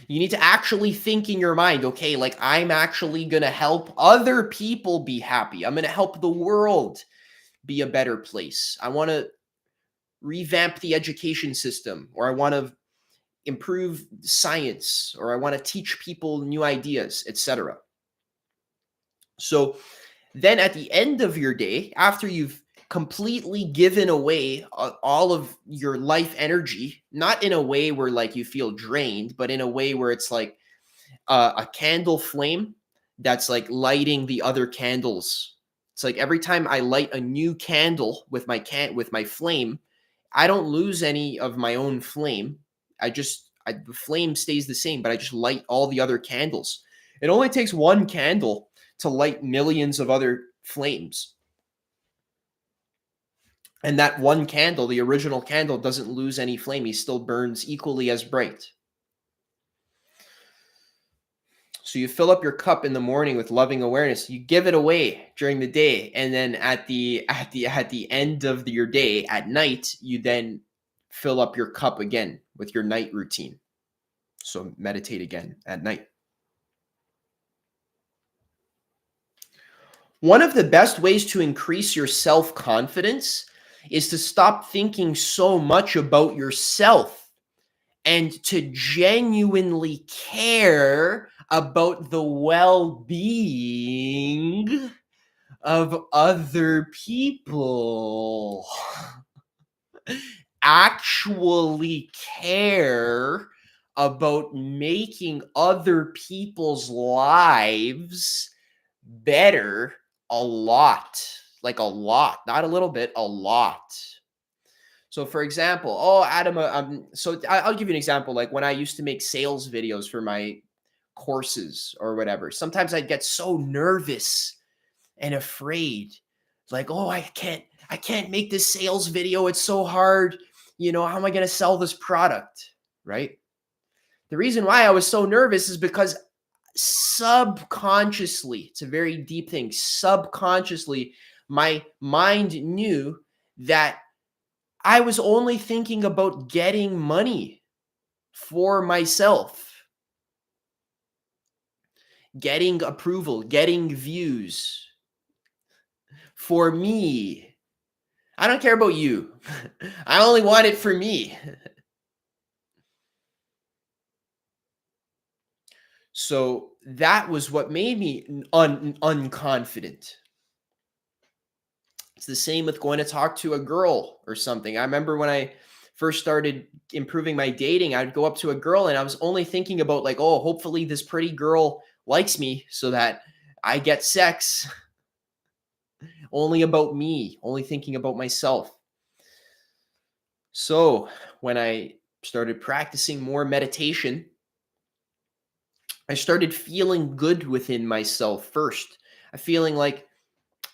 You need to actually think in your mind, okay, like I'm actually going to help other people be happy. I'm going to help the world be a better place. I want to revamp the education system, or I want to improve science, or I want to teach people new ideas, etc. So then at the end of your day, after you've completely given away all of your life energy, not in a way where like you feel drained, but in a way where it's like a candle flame that's like lighting the other candles. It's like every time I light a new candle with my flame, I don't lose any of my own flame. The flame stays the same, but I just light all the other candles. It only takes one candle to light millions of other flames. And that one candle, the original candle, doesn't lose any flame. He still burns equally as bright. So you fill up your cup in the morning with loving awareness. You give it away during the day, and then at the end of your day, at night, you then fill up your cup again with your night routine. So meditate again at night. One of the best ways to increase your self-confidence is to stop thinking so much about yourself and to genuinely care about the well-being of other people. Actually care about making other people's lives better a lot. Like a lot, not a little bit, a lot. So for example, oh, Adam, I'll give you an example. Like when I used to make sales videos for my courses or whatever, sometimes I'd get so nervous and afraid. Like, oh, I can't make this sales video. It's so hard. How am I going to sell this product? Right? The reason why I was so nervous is because subconsciously, it's a very deep thing. Subconsciously, my mind knew that I was only thinking about getting money for myself, getting approval, getting views for me. I don't care about you. I only want it for me. So that was what made me unconfident. It's the same with going to talk to a girl or something. I remember when I first started improving my dating, I'd go up to a girl and I was only thinking about like, oh, hopefully this pretty girl likes me so that I get sex. Only about me, only thinking about myself. So when I started practicing more meditation, I started feeling good within myself first. I'm feeling like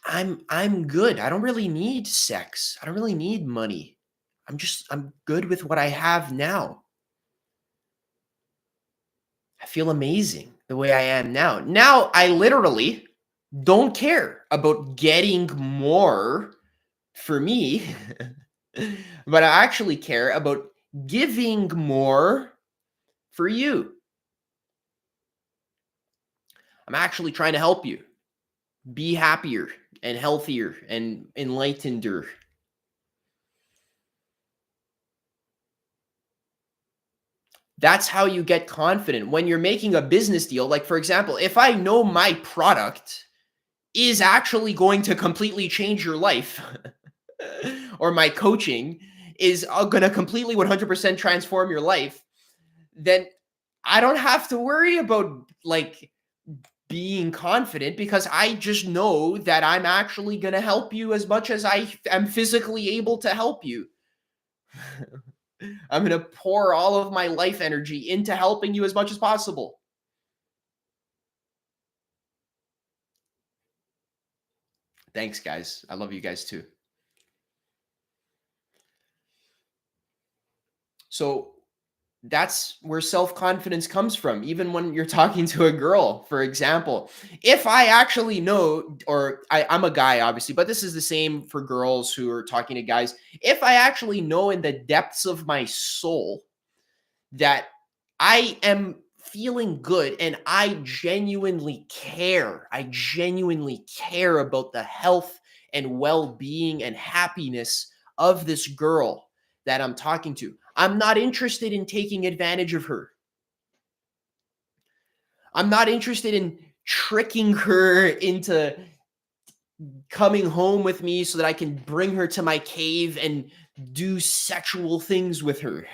I'm good. I don't really need sex. I don't really need money. I'm good with what I have now. I feel amazing the way I am now. Now I literally don't care about getting more for me, but I actually care about giving more for you. I'm actually trying to help you be happier and healthier and enlighteneder. That's how you get confident when you're making a business deal. Like, for example, if I know my product is actually going to completely change your life, or my coaching is going to completely 100% transform your life, then I don't have to worry about like being confident because I just know that I'm actually going to help you as much as I am physically able to help you. I'm going to pour all of my life energy into helping you as much as possible. Thanks, guys. I love you guys too. So that's where self-confidence comes from. Even when you're talking to a girl, for example, if I actually know, or I'm a guy, obviously, but this is the same for girls who are talking to guys. If I actually know in the depths of my soul that I am feeling good and I genuinely care about the health and well-being and happiness of this girl that I'm talking to. I'm not interested in taking advantage of her. I'm not interested in tricking her into coming home with me so that I can bring her to my cave and do sexual things with her.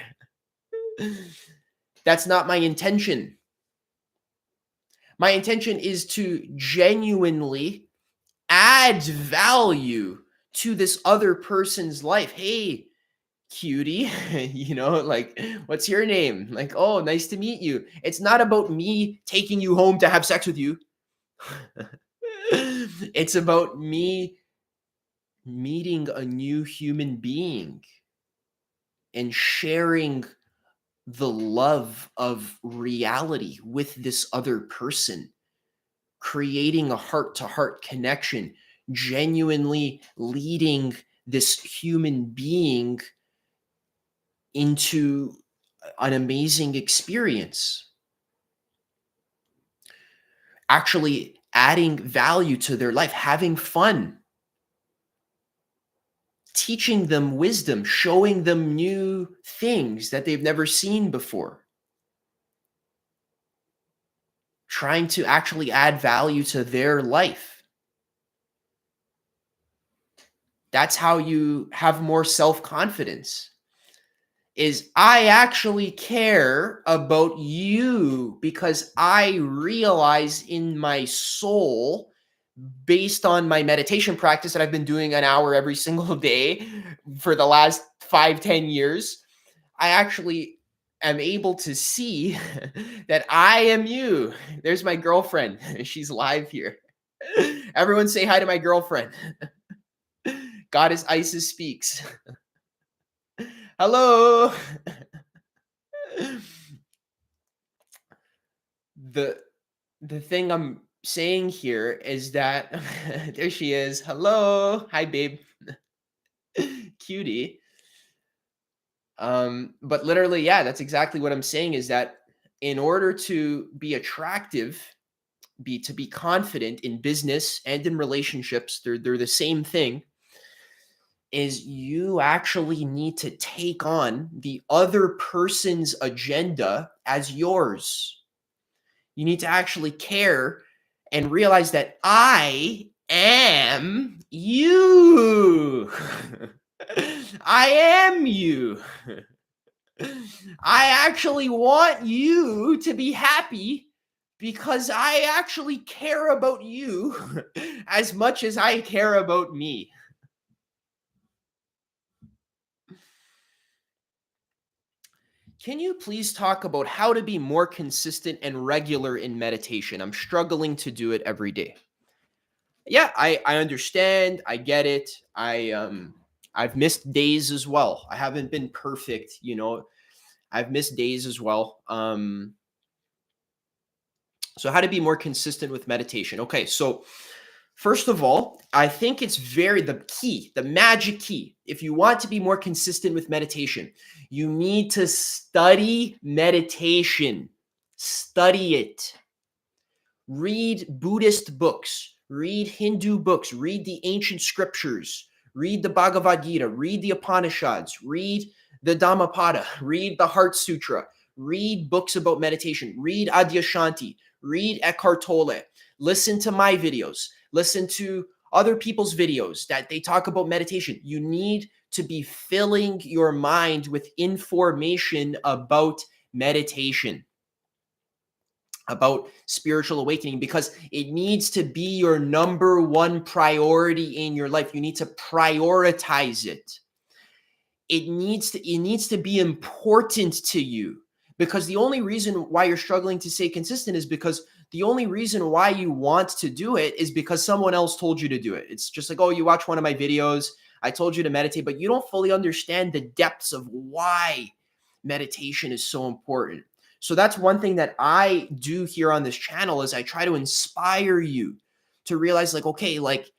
That's not my intention. My intention is to genuinely add value to this other person's life. Hey, cutie, like, what's your name? Like, oh, nice to meet you. It's not about me taking you home to have sex with you. It's about me meeting a new human being and sharing the love of reality with this other person, creating a heart to heart connection, genuinely leading this human being into an amazing experience, actually adding value to their life, having fun, teaching them wisdom, showing them new things that they've never seen before, trying to actually add value to their life. That's how you have more self-confidence. Is I actually care about you because I realize in my soul, based on my meditation practice that I've been doing an hour every single day for the last 5-10 years, I actually am able to see that I am you. There's my girlfriend. She's live here. Everyone say hi to my girlfriend. Goddess Isis speaks. Hello. the the thing I'm saying here is that there she is. Hello. Hi, babe. Cutie. But literally, yeah, that's exactly what I'm saying is that in order to be attractive, to be confident in business and in relationships, they're the same thing, is you actually need to take on the other person's agenda as yours. You need to actually care and realize that I am you. I am you. I actually want you to be happy because I actually care about you as much as I care about me. Can you please talk about how to be more consistent and regular in meditation? I'm struggling to do it every day. Yeah, I understand. I get it. I've missed days as well. I haven't been perfect, I've missed days as well. So how to be more consistent with meditation. Okay, so first of all, I think it's the magic key. If you want to be more consistent with meditation, you need to study meditation. Study it. Read Buddhist books, read Hindu books, read the ancient scriptures, read the Bhagavad Gita, read the Upanishads, read the Dhammapada, read the Heart Sutra, read books about meditation, read Adyashanti, read Eckhart Tolle, listen to my videos, listen to other people's videos that they talk about meditation. You need to be filling your mind with information about meditation. about spiritual awakening, because it needs to be your number one priority in your life. You need to prioritize it. It needs to be important to you, because the only reason why you're struggling to stay consistent is because the only reason why you want to do it is because someone else told you to do it. It's just like, oh, you watch one of my videos, I told you to meditate, but you don't fully understand the depths of why meditation is so important. So that's one thing that I do here on this channel, is I try to inspire you to realize, like, okay, like,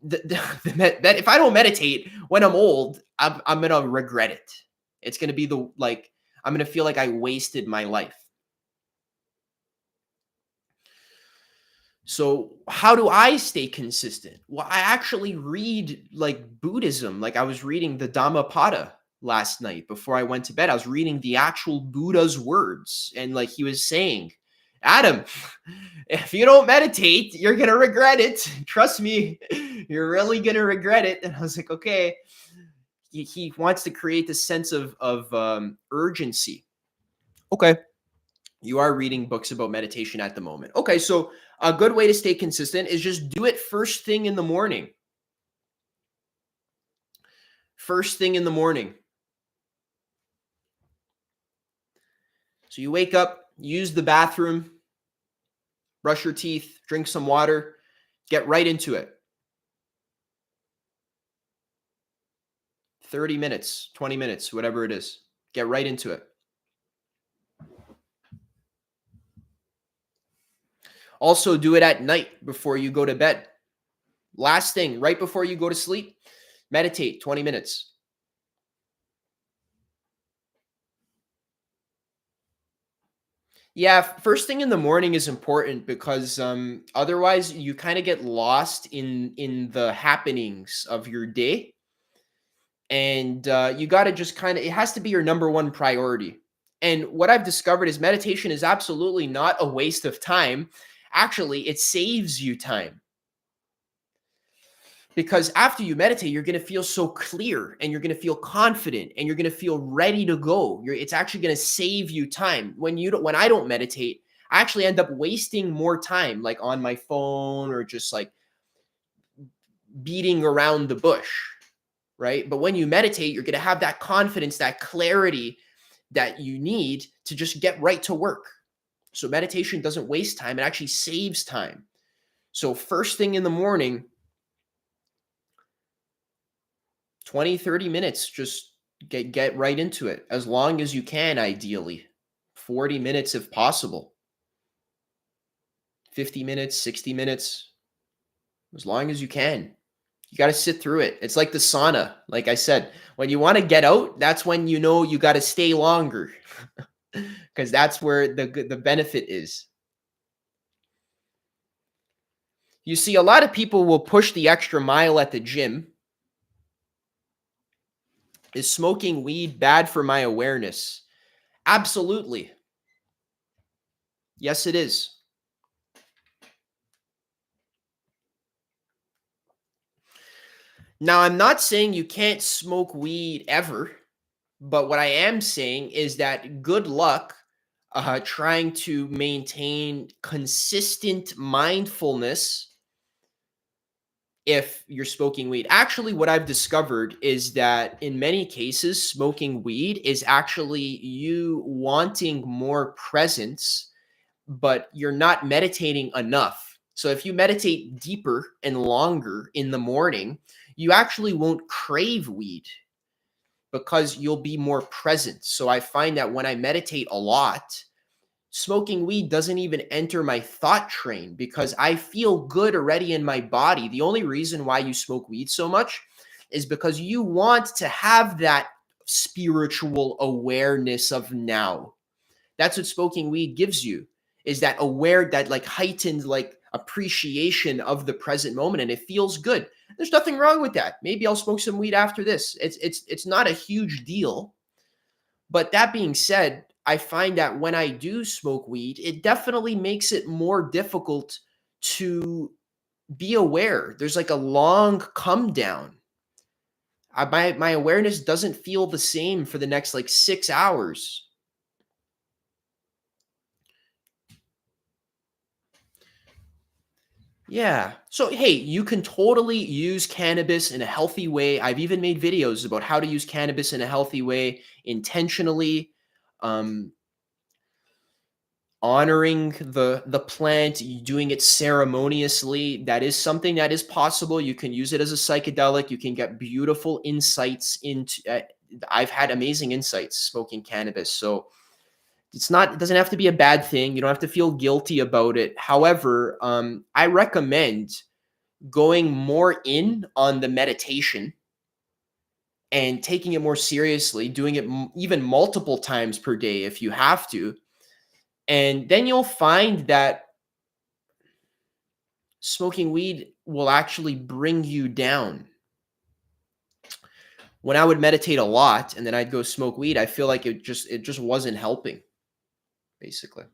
that if I don't meditate when I'm old, I'm gonna regret it. It's gonna be I'm gonna feel like I wasted my life. So how do I stay consistent? Well, I actually read like Buddhism. Like, I was reading the Dhammapada last night before I went to bed. I was reading the actual Buddha's words, and like, he was saying, Adam, if you don't meditate, you're gonna regret it. Trust me, you're really gonna regret it. And I was like, okay. He wants to create this sense of urgency. Okay, you are reading books about meditation at the moment. Okay, so a good way to stay consistent is just do it first thing in the morning. First thing in the morning. So you wake up, use the bathroom, brush your teeth, drink some water, get right into it. 30 minutes, 20 minutes, whatever it is. Get right into it. Also, do it at night before you go to bed. Last thing, right before you go to sleep, meditate 20 minutes. Yeah, first thing in the morning is important, because otherwise you kind of get lost in the happenings of your day, and you got to just kind of, it has to be your number one priority. And what I've discovered is meditation is absolutely not a waste of time. Actually, it saves you time, because after you meditate, you're going to feel so clear, and you're going to feel confident, and you're going to feel ready to go. It's actually going to save you time. When I don't meditate, I actually end up wasting more time, like on my phone, or just like beating around the bush, right? But when you meditate, you're going to have that confidence, that clarity that you need to just get right to work. So meditation doesn't waste time, it actually saves time. So first thing in the morning, 20, 30 minutes, just get right into it, as long as you can, ideally. 40 minutes if possible. 50 minutes, 60 minutes, as long as you can. You got to sit through it. It's like the sauna. Like I said, when you want to get out, that's when you know you got to stay longer, because that's where the benefit is. You see, a lot of people will push the extra mile at the gym. Is smoking weed bad for my awareness? Absolutely. Yes, it is. Now, I'm not saying you can't smoke weed ever, but what I am saying is that good luck trying to maintain consistent mindfulness if you're smoking weed. Actually, what I've discovered is that in many cases, smoking weed is actually you wanting more presence, but you're not meditating enough. So if you meditate deeper and longer in the morning, you actually won't crave weed, because you'll be more present. So I find that when I meditate a lot, smoking weed doesn't even enter my thought train, because I feel good already in my body. The only reason why you smoke weed so much is because you want to have that spiritual awareness of now. That's what smoking weed gives you, is that like heightened like appreciation of the present moment, and it feels good. There's nothing wrong with that. Maybe I'll smoke some weed after this. It's not a huge deal. But that being said, I find that when I do smoke weed, it definitely makes it more difficult to be aware. There's like a long come down. My awareness doesn't feel the same for the next like 6 hours. Yeah. So, hey, you can totally use cannabis in a healthy way. I've even made videos about how to use cannabis in a healthy way, intentionally, um, honoring the plant, doing it ceremoniously. That is something that is possible. You can use it as a psychedelic. You can get beautiful insights into. I've had amazing insights smoking cannabis. So it's not. It doesn't have to be a bad thing. You don't have to feel guilty about it. However, I recommend going more in on the meditation and taking it more seriously, doing it even multiple times per day if you have to. And then you'll find that smoking weed will actually bring you down. When I would meditate a lot and then I'd go smoke weed, I feel like it just wasn't helping, basically.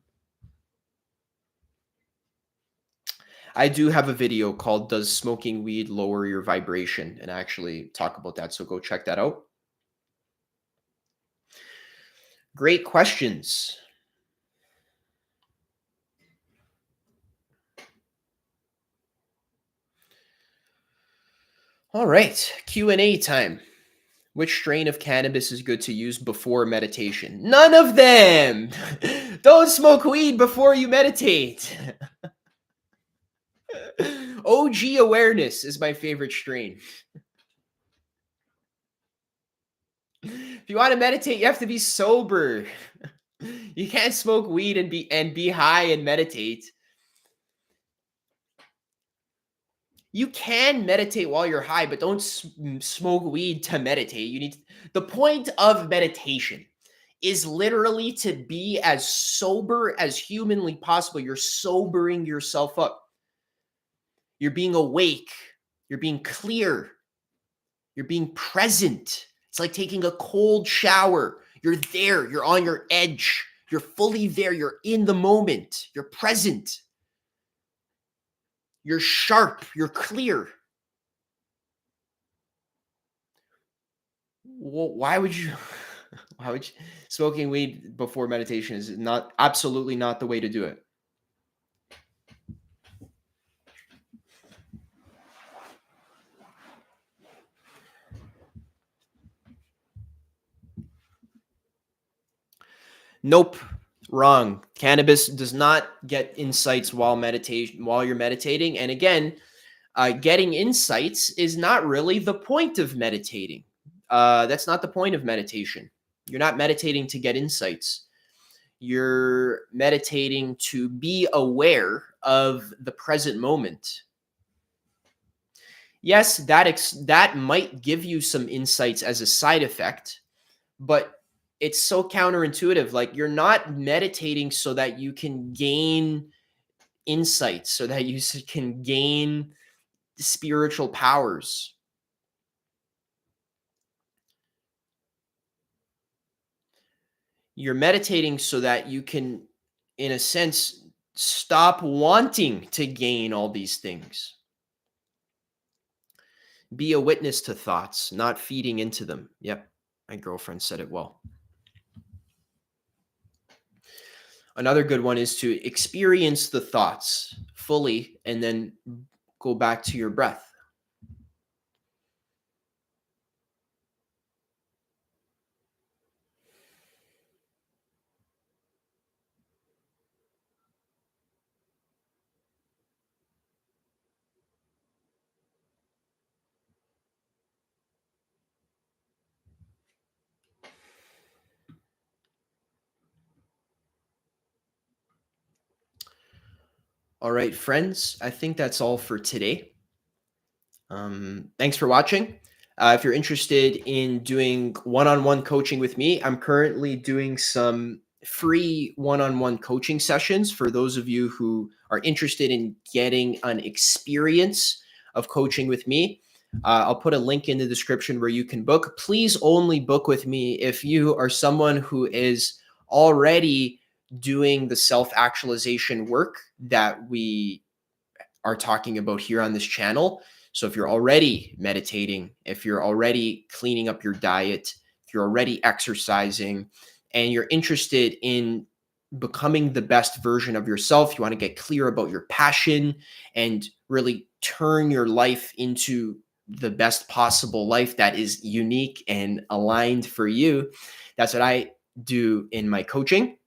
I do have a video called "Does Smoking Weed Lower Your Vibration?" and I actually talk about that, so go check that out. Great questions. All right, Q&A time. Which strain of cannabis is good to use before meditation? None of them. Don't smoke weed before you meditate. OG awareness is my favorite strain. If you want to meditate, you have to be sober. You can't smoke weed and be high and meditate. You can meditate while you're high, but don't smoke weed to meditate. The point of meditation is literally to be as sober as humanly possible. You're sobering yourself up. You're being awake. You're being clear. You're being present. It's like taking a cold shower. You're there. You're on your edge. You're fully there. You're in the moment. You're present. You're sharp. You're clear. Why would you why would you, smoking weed before meditation is not absolutely not the way to do it. Nope. Wrong. Cannabis does not get insights while you're meditating. And again, getting insights is not really the point of meditating. That's not the point of meditation. You're not meditating to get insights. You're meditating to be aware of the present moment. Yes, that might give you some insights as a side effect, but it's so counterintuitive. Like you're not meditating so that you can gain insights, so that you can gain spiritual powers. You're meditating so that you can, in a sense, stop wanting to gain all these things. Be a witness to thoughts, not feeding into them. Yep, my girlfriend said it well. Another good one is to experience the thoughts fully and then go back to your breath. All right, friends, I think that's all for today. Thanks for watching. If you're interested in doing one-on-one coaching with me, I'm currently doing some free one-on-one coaching sessions for those of you who are interested in getting an experience of coaching with me. I'll put a link in the description where you can book. Please only book with me if you are someone who is already doing the self-actualization work that we are talking about here on this channel. So if you're already meditating, if you're already cleaning up your diet, if you're already exercising, and you're interested in becoming the best version of yourself. You want to get clear about your passion and really turn your life into the best possible life that is unique and aligned for you. That's what I do in my coaching.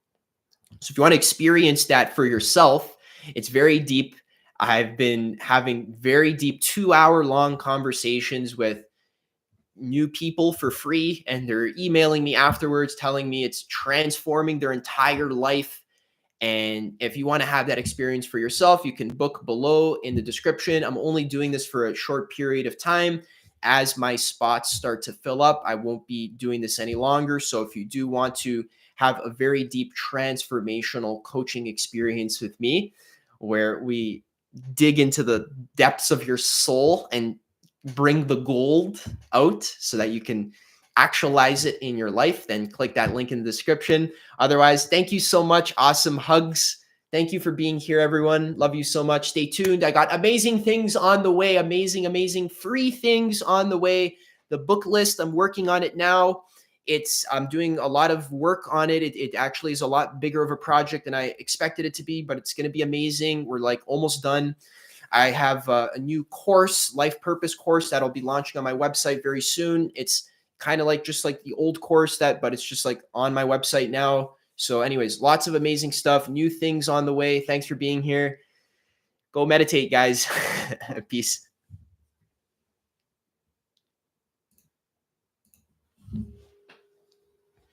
So if you want to experience that for yourself, it's very deep. I've been having very deep 2-hour long conversations with new people for free, and they're emailing me afterwards telling me it's transforming their entire life. And if you want to have that experience for yourself, you can book below in the description. I'm only doing this for a short period of time. As my spots start to fill up, I won't be doing this any longer. So if you do want to have a very deep transformational coaching experience with me, where we dig into the depths of your soul and bring the gold out so that you can actualize it in your life, then click that link in the description. Otherwise, thank you so much. Awesome hugs. Thank you for being here, everyone. Love you so much. Stay tuned. I got amazing things on the way. Amazing free things on the way. The book list, I'm working on it now. I'm doing a lot of work on it. It actually is a lot bigger of a project than I expected it to be, but it's going to be amazing. We're like almost done. I have a new course, life purpose course, that'll be launching on my website very soon. It's kind of like just like the old course but it's just like on my website now. So anyways, lots of amazing stuff, new things on the way. Thanks for being here. Go meditate, guys. Peace.